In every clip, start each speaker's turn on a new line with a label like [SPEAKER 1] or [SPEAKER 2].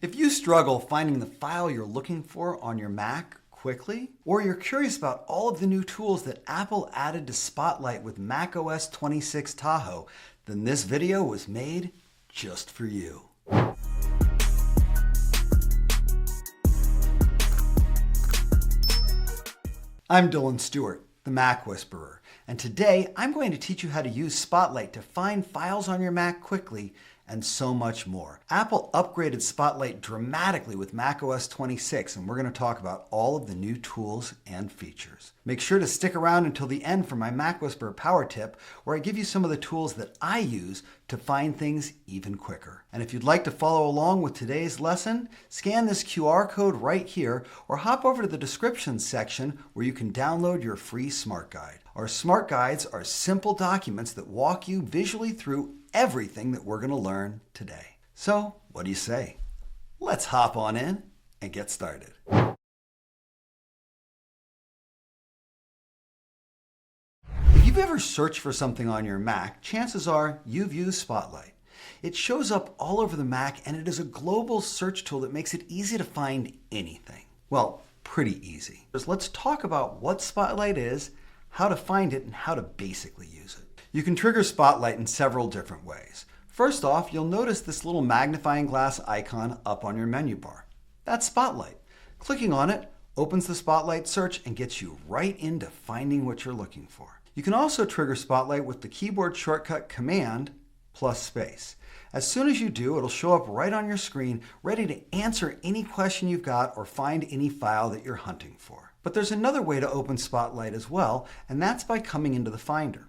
[SPEAKER 1] If you struggle finding the file you're looking for on your Mac quickly, or you're curious about all of the new tools that Apple added to Spotlight with macOS 26 Tahoe, then this video was made just for you. I'm Dylan Stewart, the Mac Whisperer, and today I'm going to teach you how to use Spotlight to find files on your Mac quickly and so much more. Apple upgraded Spotlight dramatically with macOS 26, and we're going to talk about all of the new tools and features. Make sure to stick around until the end for my MacWhisperer Power Tip, where I give you some of the tools that I use to find things even quicker. And if you'd like to follow along with today's lesson, scan this QR code right here, or hop over to the description section where you can download your free Smart Guide. Our Smart Guides are simple documents that walk you visually through everything that we're going to learn today. So, what do you say? Let's hop on in and get started. If you've ever searched for something on your Mac, chances are you've used Spotlight. It shows up all over the Mac, and it is a global search tool that makes it easy to find anything. Well, pretty easy. Let's talk about what Spotlight is, how to find it, and how to basically use it. You can trigger Spotlight in several different ways. First off, you'll notice this little magnifying glass icon up on your menu bar. That's Spotlight. Clicking on it opens the Spotlight search and gets you right into finding what you're looking for. You can also trigger Spotlight with the keyboard shortcut Command plus space. As soon as you do, it'll show up right on your screen, ready to answer any question you've got or find any file that you're hunting for. But there's another way to open Spotlight as well, and that's by coming into the Finder.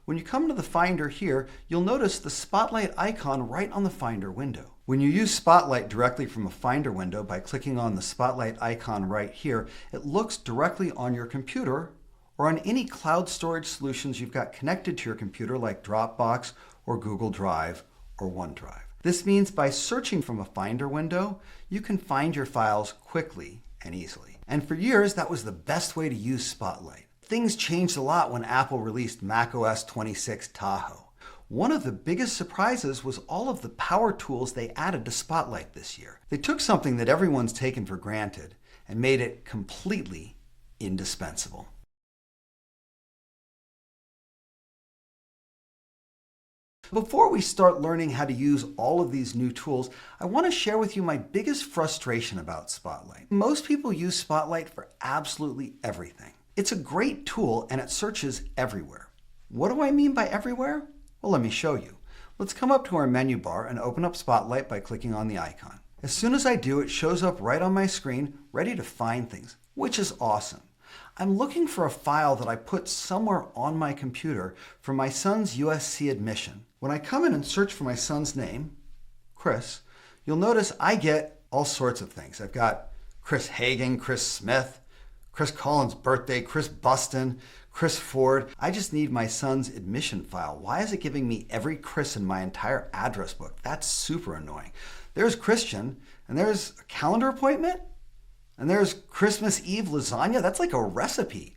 [SPEAKER 1] When you come to the Finder here, you'll notice the Spotlight icon right on the Finder window. When you use Spotlight directly from a Finder window by clicking on the Spotlight icon right here, it looks directly on your computer or on any cloud storage solutions you've got connected to your computer like Dropbox or Google Drive or OneDrive. This means by searching from a Finder window, you can find your files quickly and easily. And for years, that was the best way to use Spotlight. Things changed a lot when Apple released macOS 26 Tahoe. One of the biggest surprises was all of the power tools they added to Spotlight this year. They took something that everyone's taken for granted and made it completely indispensable. Before we start learning how to use all of these new tools, I want to share with you my biggest frustration about Spotlight. Most people use Spotlight for absolutely everything. It's a great tool and it searches everywhere. What do I mean by everywhere? Well, let me show you. Let's come up to our menu bar and open up Spotlight by clicking on the icon. As soon as I do, it shows up right on my screen, ready to find things, which is awesome. I'm looking for a file that I put somewhere on my computer for my son's USC admission. When I come in and search for my son's name, Chris, you'll notice I get all sorts of things. I've got Chris Hagen, Chris Smith, Chris Collins' birthday, Chris Buston, Chris Ford. I just need my son's admission file. Why is it giving me every Chris in my entire address book? That's super annoying. There's Christian, and there's a calendar appointment, and there's Christmas Eve lasagna. That's like a recipe.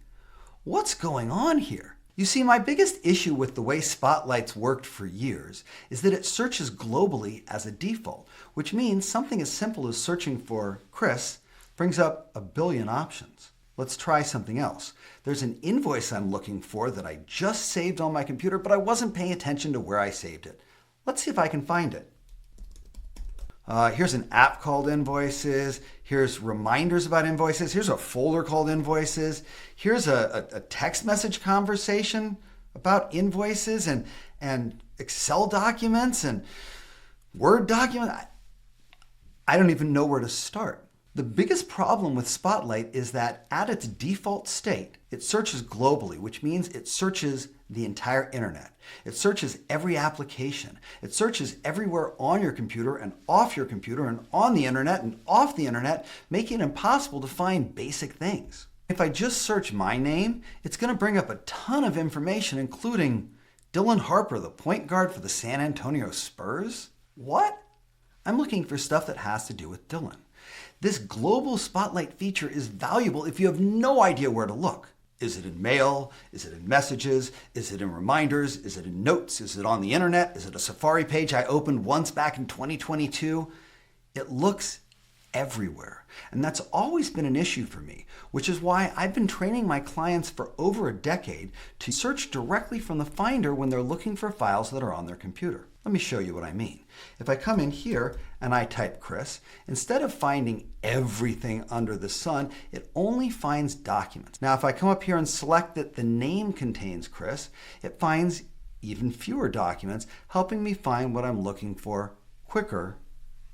[SPEAKER 1] What's going on here? You see, my biggest issue with the way Spotlight's worked for years is that it searches globally as a default, which means something as simple as searching for Chris brings up a billion options. Let's try something else. There's an invoice I'm looking for that I just saved on my computer, but I wasn't paying attention to where I saved it. Let's see if I can find it. Here's an app called Invoices. Here's reminders about invoices. Here's a folder called Invoices. Here's a text message conversation about invoices and Excel documents and Word documents. I don't even know where to start. The biggest problem with Spotlight is that at its default state, it searches globally, which means it searches the entire internet. It searches every application. It searches everywhere on your computer and off your computer and on the internet and off the internet, making it impossible to find basic things. If I just search my name, it's going to bring up a ton of information, including Dylan Harper, the point guard for the San Antonio Spurs. What? I'm looking for stuff that has to do with Dylan. This global Spotlight feature is valuable if you have no idea where to look. Is it in Mail? Is it in Messages? Is it in Reminders? Is it in Notes? Is it on the internet? Is it a Safari page I opened once back in 2022? It looks everywhere. And that's always been an issue for me, which is why I've been training my clients for over a decade to search directly from the Finder when they're looking for files that are on their computer. Let me show you what I mean. If I come in here and I type Chris, instead of finding everything under the sun, it only finds documents. Now, if I come up here and select that the name contains Chris, it finds even fewer documents, helping me find what I'm looking for quicker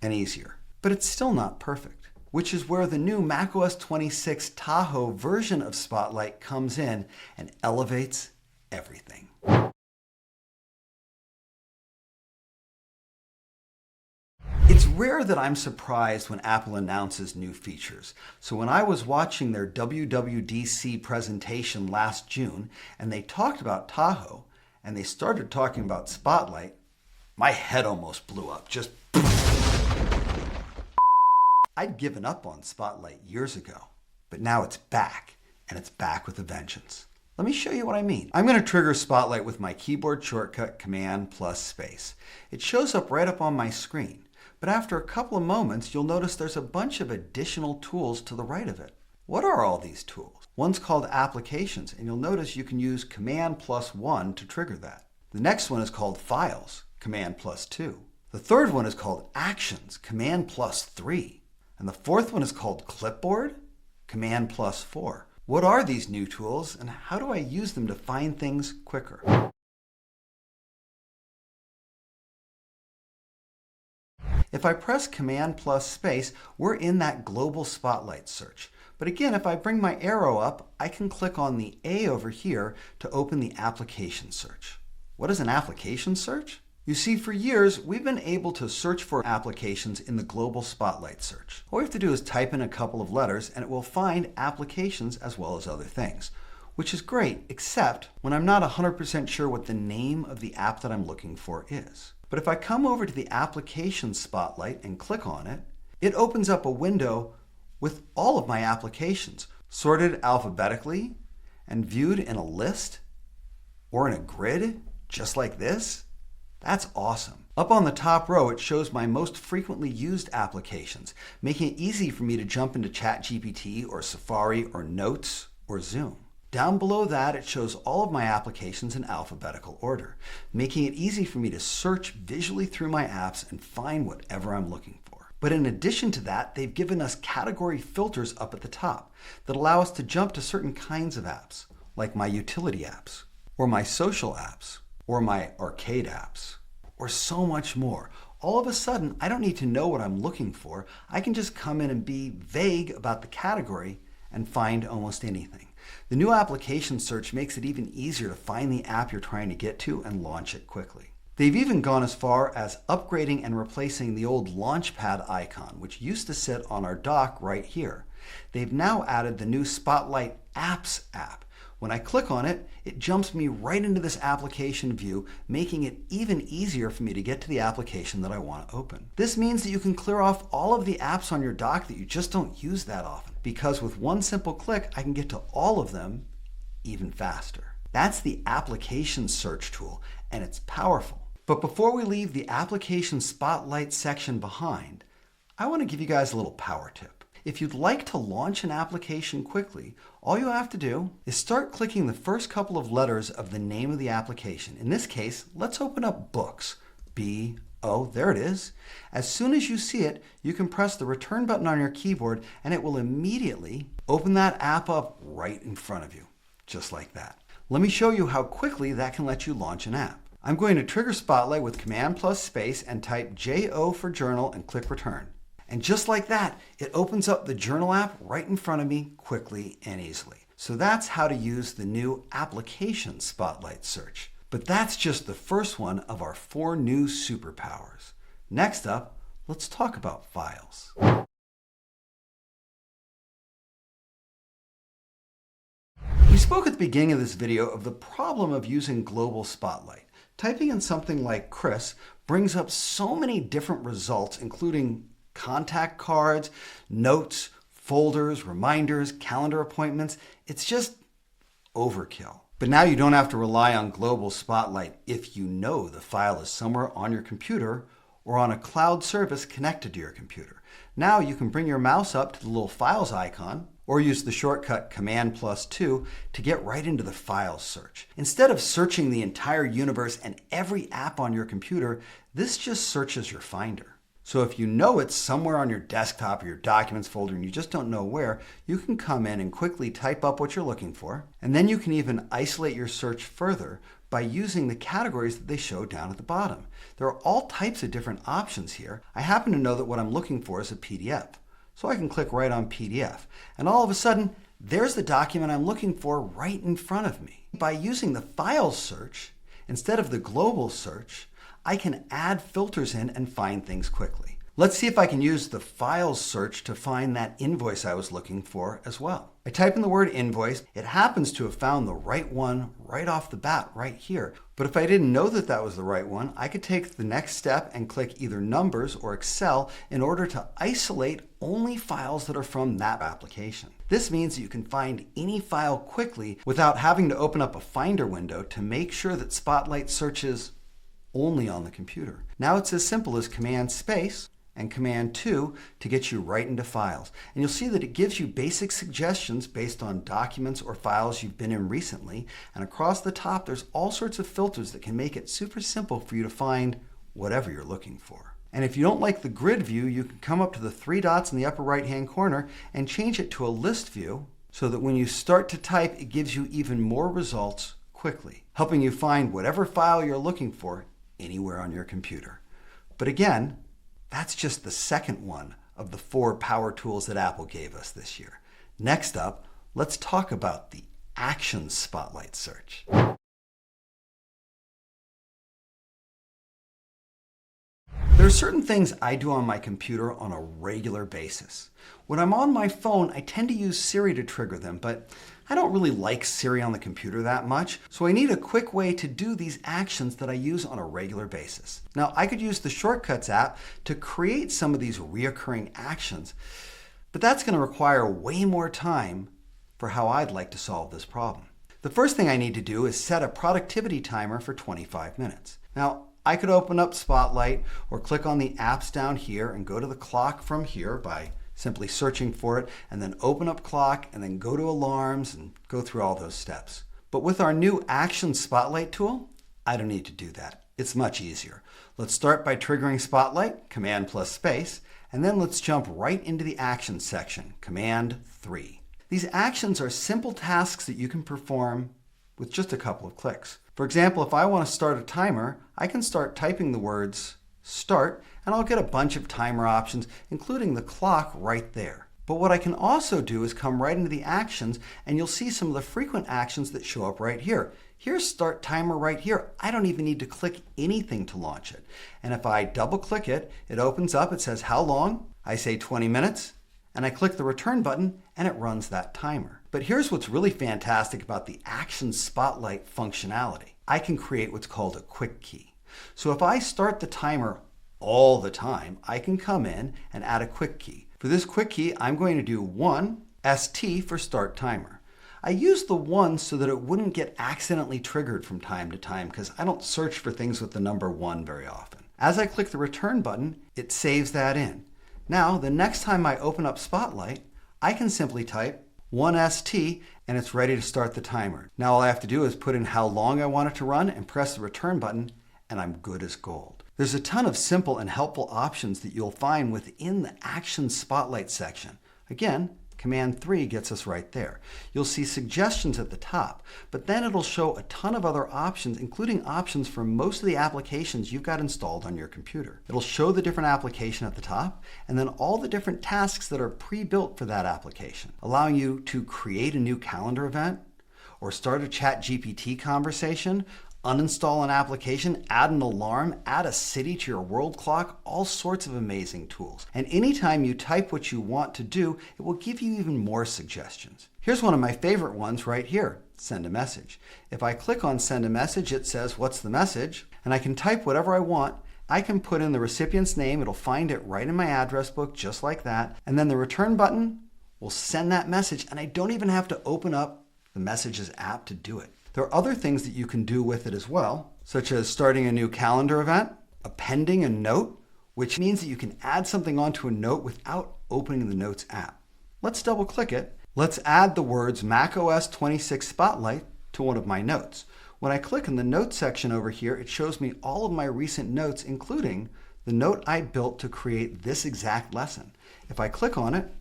[SPEAKER 1] and easier. But it's still not perfect, which is where the new macOS 26 Tahoe version of Spotlight comes in and elevates everything. It's rare that I'm surprised when Apple announces new features. So when I was watching their WWDC presentation last June and they talked about Tahoe and they started talking about Spotlight, my head almost blew up. Just I'd given up on Spotlight years ago, but now it's back, and it's back with a vengeance. Let me show you what I mean. I'm going to trigger Spotlight with my keyboard shortcut Command plus space. It shows up right up on my screen, but after a couple of moments, you'll notice there's a bunch of additional tools to the right of it. What are all these tools? One's called Applications, and you'll notice you can use Command plus 1 to trigger that. The next one is called Files, Command plus 2. The third one is called Actions, Command plus 3. And the fourth one is called Clipboard, Command plus 4. What are these new tools and how do I use them to find things quicker? If I press Command plus space, we're in that global Spotlight search. But again, if I bring my arrow up, I can click on the A over here to open the application search. What is an application search? You see, for years, we've been able to search for applications in the global Spotlight search. All we have to do is type in a couple of letters and it will find applications as well as other things, which is great, except when I'm not 100% sure what the name of the app that I'm looking for is. But if I come over to the application Spotlight and click on it, it opens up a window with all of my applications, sorted alphabetically and viewed in a list or in a grid, just like this. That's awesome. Up on the top row, it shows my most frequently used applications, making it easy for me to jump into ChatGPT or Safari or Notes or Zoom. Down below that, it shows all of my applications in alphabetical order, making it easy for me to search visually through my apps and find whatever I'm looking for. But in addition to that, they've given us category filters up at the top that allow us to jump to certain kinds of apps, like my utility apps, or my social apps, or my arcade apps, or so much more. All of a sudden, I don't need to know what I'm looking for. I can just come in and be vague about the category and find almost anything. The new application search makes it even easier to find the app you're trying to get to and launch it quickly. They've even gone as far as upgrading and replacing the old Launchpad icon, which used to sit on our dock right here. They've now added the new Spotlight Apps app. When I click on it, it jumps me right into this application view, making it even easier for me to get to the application that I want to open. This means that you can clear off all of the apps on your dock that you just don't use that often, because with one simple click, I can get to all of them even faster. That's the application search tool, and it's powerful. But before we leave the application Spotlight section behind, I want to give you guys a little power tip. If you'd like to launch an application quickly, all you have to do is start clicking the first couple of letters of the name of the application. In this case, let's open up Books. B-O, there it is. As soon as you see it, you can press the return button on your keyboard and it will immediately open that app up right in front of you, just like that. Let me show you how quickly that can let you launch an app. I'm going to trigger Spotlight with Command plus space and type JO for journal and click return. And just like that, it opens up the journal app right in front of me quickly and easily. So that's how to use the new application Spotlight search. But that's just the first one of our 4 new superpowers. Next up, let's talk about files. We spoke at the beginning of this video of the problem of using global Spotlight. Typing in something like Chris brings up so many different results, including contact cards, notes, folders, reminders, calendar appointments. It's just overkill. But now you don't have to rely on global Spotlight if you know the file is somewhere on your computer or on a cloud service connected to your computer. Now you can bring your mouse up to the little Files icon, or use the shortcut Command+2 to get right into the Files search. Instead of searching the entire universe and every app on your computer, this just searches your Finder. So if you know it's somewhere on your desktop or your Documents folder and you just don't know where, you can come in and quickly type up what you're looking for, and then you can even isolate your search further by using the categories that they show down at the bottom. There are all types of different options here. I happen to know that what I'm looking for is a PDF. So I can click right on PDF, and all of a sudden, there's the document I'm looking for right in front of me. By using the Files search, instead of the global search, I can add filters in and find things quickly. Let's see if I can use the Files search to find that invoice I was looking for as well. I type in the word invoice. It happens to have found the right one right off the bat right here. But if I didn't know that that was the right one, I could take the next step and click either Numbers or Excel in order to isolate only files that are from that application. This means that you can find any file quickly without having to open up a Finder window to make sure that Spotlight searches only on the computer. Now it's as simple as Command Space and Command 2 to get you right into Files. And you'll see that it gives you basic suggestions based on documents or files you've been in recently. And across the top, there's all sorts of filters that can make it super simple for you to find whatever you're looking for. And if you don't like the grid view, you can come up to the three dots in the upper right-hand corner and change it to a list view so that when you start to type, it gives you even more results quickly, helping you find whatever file you're looking for anywhere on your computer. But again, that's just the second one of the 4 power tools that Apple gave us this year. Next up, let's talk about the Actions Spotlight search. There are certain things I do on my computer on a regular basis. When I'm on my phone, I tend to use Siri to trigger them, but I don't really like Siri on the computer that much, so I need a quick way to do these actions that I use on a regular basis. Now, I could use the Shortcuts app to create some of these reoccurring actions, but that's going to require way more time for how I'd like to solve this problem. The first thing I need to do is set a productivity timer for 25 minutes. Now, I could open up Spotlight or click on the apps down here and go to the clock from here by simply searching for it, and then open up clock and then go to alarms and go through all those steps. But with our new Action Spotlight tool, I don't need to do that. It's much easier. Let's start by triggering Spotlight, Command+Space, and then let's jump right into the Actions section, Command 3. These actions are simple tasks that you can perform with just a couple of clicks. For example, if I want to start a timer, I can start typing the words Start, and I'll get a bunch of timer options, including the clock right there. But what I can also do is come right into the actions, and you'll see some of the frequent actions that show up right here. Here's Start Timer right here. I don't even need to click anything to launch it. And if I double click it, it opens up, it says how long? I say 20 minutes, and I click the return button, and it runs that timer. But here's what's really fantastic about the Action Spotlight functionality. I can create what's called a quick key. So if I start the timer all the time, I can come in and add a quick key. For this quick key, I'm going to do 1 ST for Start Timer. I used the 1 so that it wouldn't get accidentally triggered from time to time because I don't search for things with the number 1 very often. As I click the return button, it saves that in. Now, the next time I open up Spotlight, I can simply type 1 ST and it's ready to start the timer. Now all I have to do is put in how long I want it to run and press the return button, and I'm good as gold. There's a ton of simple and helpful options that you'll find within the Action Spotlight section. Again, Command 3 gets us right there. You'll see suggestions at the top, but then it'll show a ton of other options, including options for most of the applications you've got installed on your computer. It'll show the different application at the top, and then all the different tasks that are pre-built for that application, allowing you to create a new calendar event, or start a ChatGPT conversation, uninstall an application, add an alarm, add a city to your world clock, all sorts of amazing tools. And anytime you type what you want to do, it will give you even more suggestions. Here's one of my favorite ones right here, send a message. If I click on send a message, it says, what's the message? And I can type whatever I want. I can put in the recipient's name. It'll find it right in my address book, just like that. And then the return button will send that message, and I don't even have to open up the Messages app to do it. There are other things that you can do with it as well, such as starting a new calendar event, appending a note, which means that you can add something onto a note without opening the Notes app. Let's double click it. Let's add the words macOS 26 Spotlight to one of my notes. When I click in the Notes section over here, it shows me all of my recent notes, including the note I built to create this exact lesson. If I click on it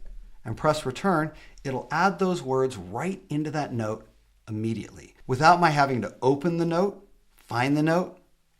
[SPEAKER 1] and press return, it'll add those words right into that note immediately, without my having to open the note, find the note,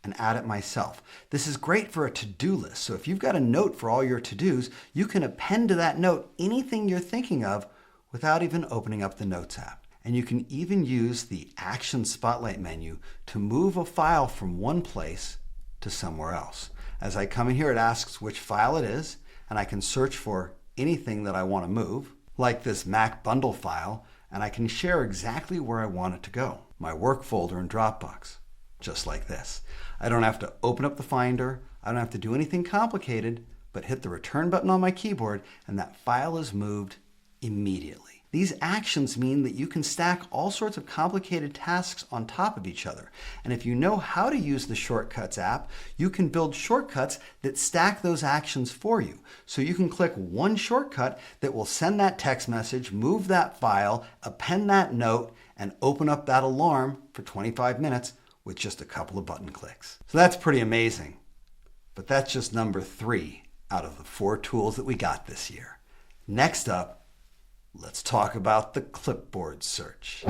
[SPEAKER 1] and add it myself. This is great for a to-do list. So if you've got a note for all your to-dos, you can append to that note anything you're thinking of without even opening up the Notes app. And you can even use the Action Spotlight menu to move a file from one place to somewhere else. As I come in here, it asks which file it is, and I can search for anything that I want to move, like this Mac bundle file, and I can share exactly where I want it to go. My work folder in Dropbox, just like this. I don't have to open up the Finder, I don't have to do anything complicated, but hit the return button on my keyboard, and that file is moved immediately. These actions mean that you can stack all sorts of complicated tasks on top of each other. And if you know how to use the Shortcuts app, you can build shortcuts that stack those actions for you. So you can click one shortcut that will send that text message, move that file, append that note, and open up that alarm for 25 minutes with just a couple of button clicks. So that's pretty amazing. But that's just number 3 out of the 4 tools that we got this year. Next up, let's talk about the clipboard search.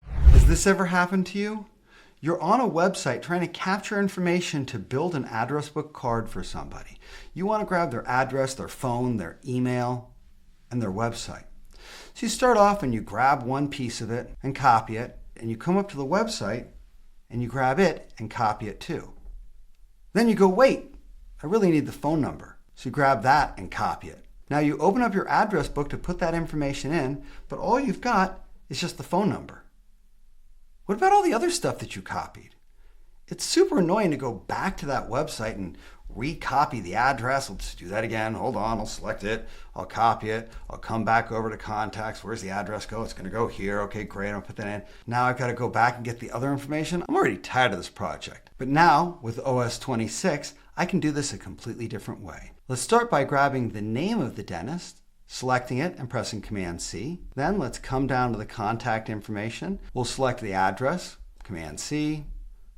[SPEAKER 1] Has this ever happened to you? You're on a website trying to capture information to build an address book card for somebody. You want to grab their address, their phone, their email, and their website. So you start off and you grab one piece of it and copy it, and you come up to the website and you grab it and copy it too. Then you go, wait, I really need the phone number. So you grab that and copy it. Now you open up your address book to put that information in, but all you've got is just the phone number. What about all the other stuff that you copied? It's super annoying to go back to that website and recopy the address. Let's do that again. Hold on, I'll select it. I'll copy it. I'll come back over to contacts. Where's the address go? It's going to go here. Okay, great. I'll put that in. Now I've got to go back and get the other information. I'm already tired of this project. But now with OS 26, I can do this a completely different way. Let's start by grabbing the name of the dentist, selecting it and pressing Command-C. Then let's come down to the contact information. We'll select the address, Command-C,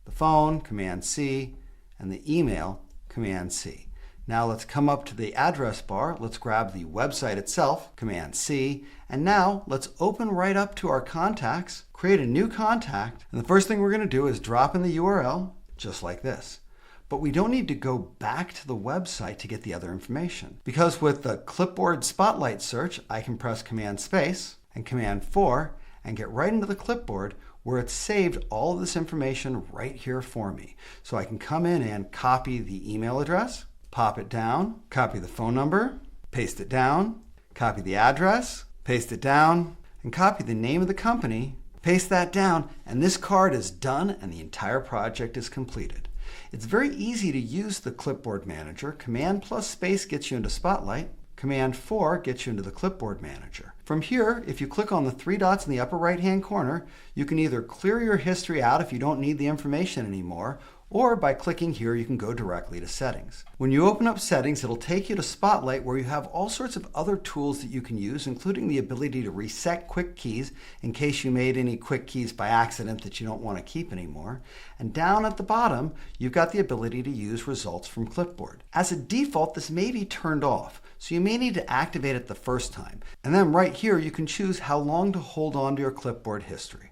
[SPEAKER 1] the phone, Command-C, and the email, Command-C. Now let's come up to the address bar. Let's grab the website itself, Command-C, and now let's open right up to our contacts, create a new contact, and the first thing we're going to do is drop in the URL, just like this. But we don't need to go back to the website to get the other information. Because with the clipboard spotlight search, I can press Command-Space and Command-4 and get right into the clipboard where it's saved all of this information right here for me. So I can come in and copy the email address, pop it down, copy the phone number, paste it down, copy the address, paste it down, and copy the name of the company, paste that down, and this card is done and the entire project is completed. It's very easy to use the Clipboard Manager. Command plus Space gets you into Spotlight. Command-4 gets you into the Clipboard Manager. From here, if you click on the 3 dots in the upper right-hand corner, you can either clear your history out if you don't need the information anymore, or by clicking here, you can go directly to Settings. When you open up Settings, it'll take you to Spotlight where you have all sorts of other tools that you can use, including the ability to reset quick keys in case you made any quick keys by accident that you don't want to keep anymore. And down at the bottom, you've got the ability to use results from Clipboard. As a default, this may be turned off, so you may need to activate it the first time. And then right here, you can choose how long to hold on to your clipboard history.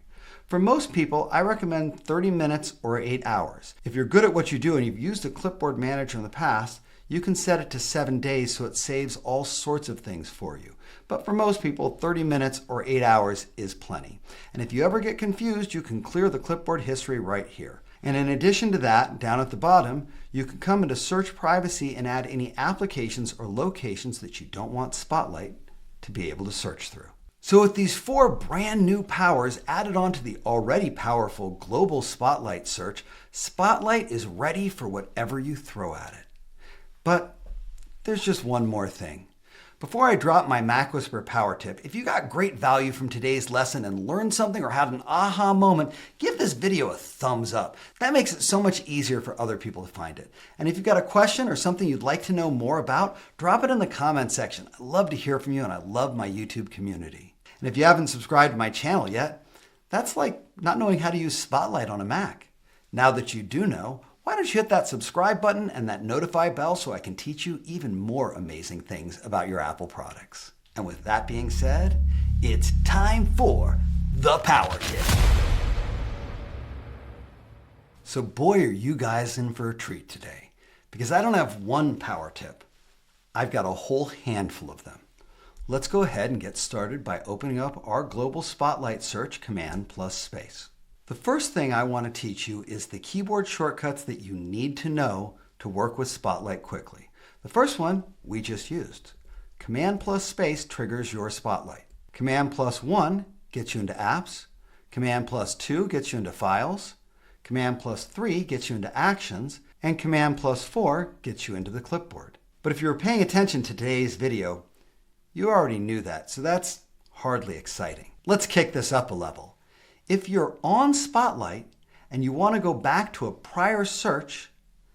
[SPEAKER 1] For most people, I recommend 30 minutes or 8 hours. If you're good at what you do and you've used a clipboard manager in the past, you can set it to 7 days so it saves all sorts of things for you. But for most people, 30 minutes or 8 hours is plenty. And if you ever get confused, you can clear the clipboard history right here. And in addition to that, down at the bottom, you can come into Search Privacy and add any applications or locations that you don't want Spotlight to be able to search through. So with these 4 brand new powers added onto the already powerful global Spotlight search, Spotlight is ready for whatever you throw at it. But there's just one more thing. Before I drop my MacWhisperer Power Tip, if you got great value from today's lesson and learned something or had an aha moment, give this video a thumbs up. That makes it so much easier for other people to find it. And if you've got a question or something you'd like to know more about, drop it in the comment section. I love to hear from you and I love my YouTube community. And if you haven't subscribed to my channel yet, that's like not knowing how to use Spotlight on a Mac. Now that you do know, why don't you hit that subscribe button and that notify bell so I can teach you even more amazing things about your Apple products. And with that being said, it's time for the Power Tip. So boy, are you guys in for a treat today, because I don't have one power tip. I've got a whole handful of them. Let's go ahead and get started by opening up our global Spotlight search command plus space. The first thing I want to teach you is the keyboard shortcuts that you need to know to work with Spotlight quickly. The first one we just used. Command plus space triggers your Spotlight. Command plus 1 gets you into apps. Command plus 2 gets you into files. Command plus 3 gets you into actions. And Command plus 4 gets you into the clipboard. But if you were paying attention to today's video, you already knew that, so that's hardly exciting. Let's kick this up a level. If you're on Spotlight and you want to go back to a prior search,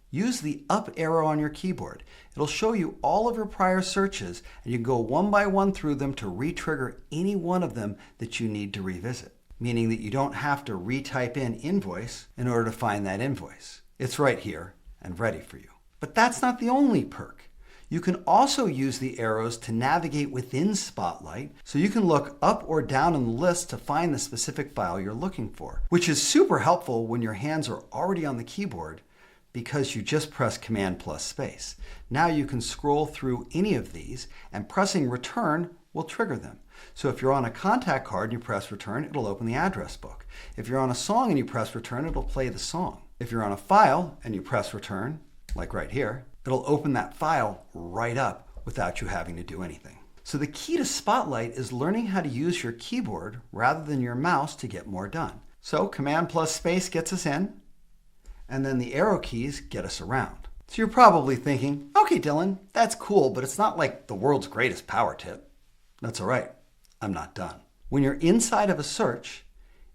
[SPEAKER 1] use the up arrow on your keyboard. It'll show you all of your prior searches and you can go one by one through them to re-trigger any one of them that you need to revisit, meaning that you don't have to retype in invoice in order to find that invoice. It's right here and ready for you. But that's not the only perk. You can also use the arrows to navigate within Spotlight, so you can look up or down in the list to find the specific file you're looking for, which is super helpful when your hands are already on the keyboard because you just press Command plus space. Now you can scroll through any of these and pressing return will trigger them. So if you're on a contact card and you press return, it'll open the address book. If you're on a song and you press return, it'll play the song. If you're on a file and you press return, like right here, it'll open that file right up without you having to do anything. So the key to Spotlight is learning how to use your keyboard rather than your mouse to get more done. So Command plus space gets us in, and then the arrow keys get us around. So you're probably thinking, okay, Dylan, that's cool, but it's not like the world's greatest power tip. That's all right, I'm not done. When you're inside of a search,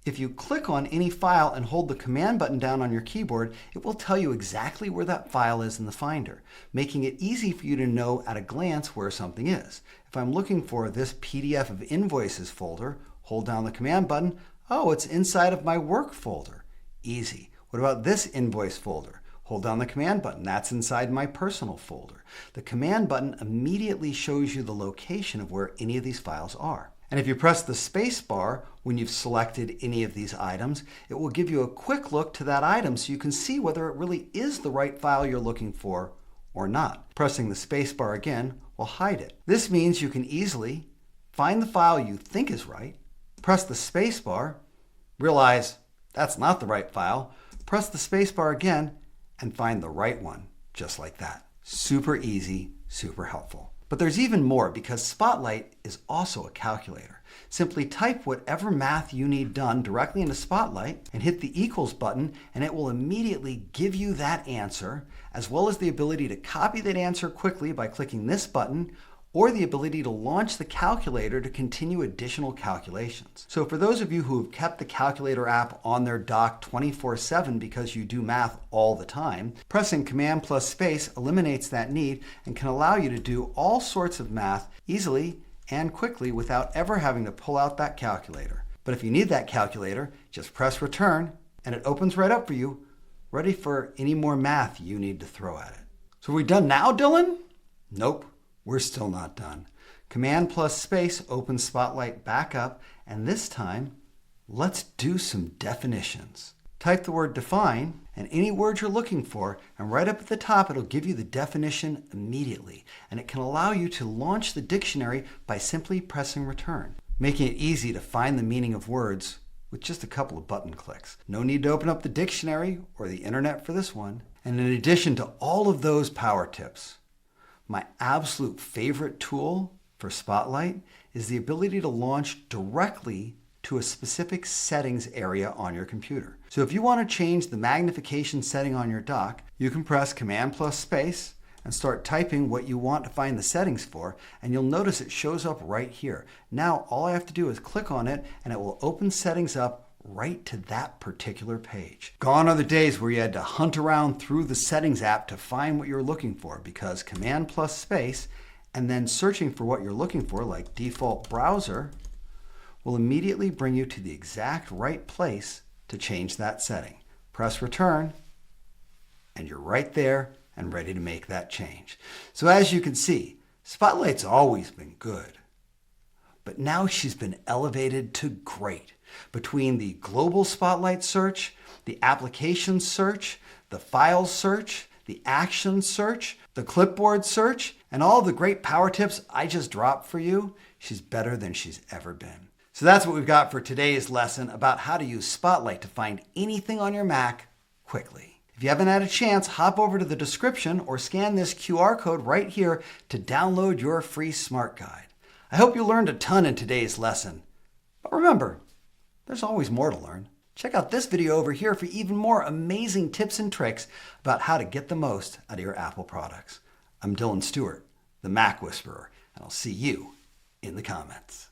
[SPEAKER 1] if you click on any file and hold the command button down on your keyboard, it will tell you exactly where that file is in the Finder, making it easy for you to know at a glance where something is. If I'm looking for this PDF of invoices folder, hold down the command button. Oh, it's inside of my work folder. Easy. What about this invoice folder? Hold down the command button. That's inside my personal folder. The command button immediately shows you the location of where any of these files are. And if you press the space bar when you've selected any of these items, it will give you a quick look to that item so you can see whether it really is the right file you're looking for or not. Pressing the space bar again will hide it. This means you can easily find the file you think is right, press the space bar, realize that's not the right file, press the space bar again, and find the right one, just like that. Super easy, super helpful. But there's even more because Spotlight is also a calculator. Simply type whatever math you need done directly into Spotlight and hit the equals button and it will immediately give you that answer, as well as the ability to copy that answer quickly by clicking this button, or the ability to launch the calculator to continue additional calculations. So for those of you who have kept the calculator app on their dock 24/7 because you do math all the time, pressing Command plus space eliminates that need and can allow you to do all sorts of math easily and quickly without ever having to pull out that calculator. But if you need that calculator, just press return and it opens right up for you, ready for any more math you need to throw at it. So are we done now, Dylan? Nope. We're still not done. Command plus space opens Spotlight back up, and this time, let's do some definitions. Type the word define and any word you're looking for, and right up at the top, it'll give you the definition immediately, and it can allow you to launch the dictionary by simply pressing return, making it easy to find the meaning of words with just a couple of button clicks. No need to open up the dictionary or the internet for this one. And in addition to all of those power tips, my absolute favorite tool for Spotlight is the ability to launch directly to a specific settings area on your computer. So if you want to change the magnification setting on your dock, you can press Command plus space and start typing what you want to find the settings for, and you'll notice it shows up right here. Now all I have to do is click on it and it will open settings up right to that particular page. Gone are the days where you had to hunt around through the settings app to find what you're looking for, because Command plus space and then searching for what you're looking for, like default browser, will immediately bring you to the exact right place to change that setting. Press return, and you're right there and ready to make that change. So as you can see, Spotlight's always been good, but now she's been elevated to great. Between the global Spotlight search, the application search, the files search, the action search, the clipboard search, and all the great power tips I just dropped for you, she's better than she's ever been. So that's what we've got for today's lesson about how to use Spotlight to find anything on your Mac quickly. If you haven't had a chance, hop over to the description or scan this QR code right here to download your free smart guide. I hope you learned a ton in today's lesson. But remember, there's always more to learn. Check out this video over here for even more amazing tips and tricks about how to get the most out of your Apple products. I'm Dylan Stewart, the Mac Whisperer, and I'll see you in the comments.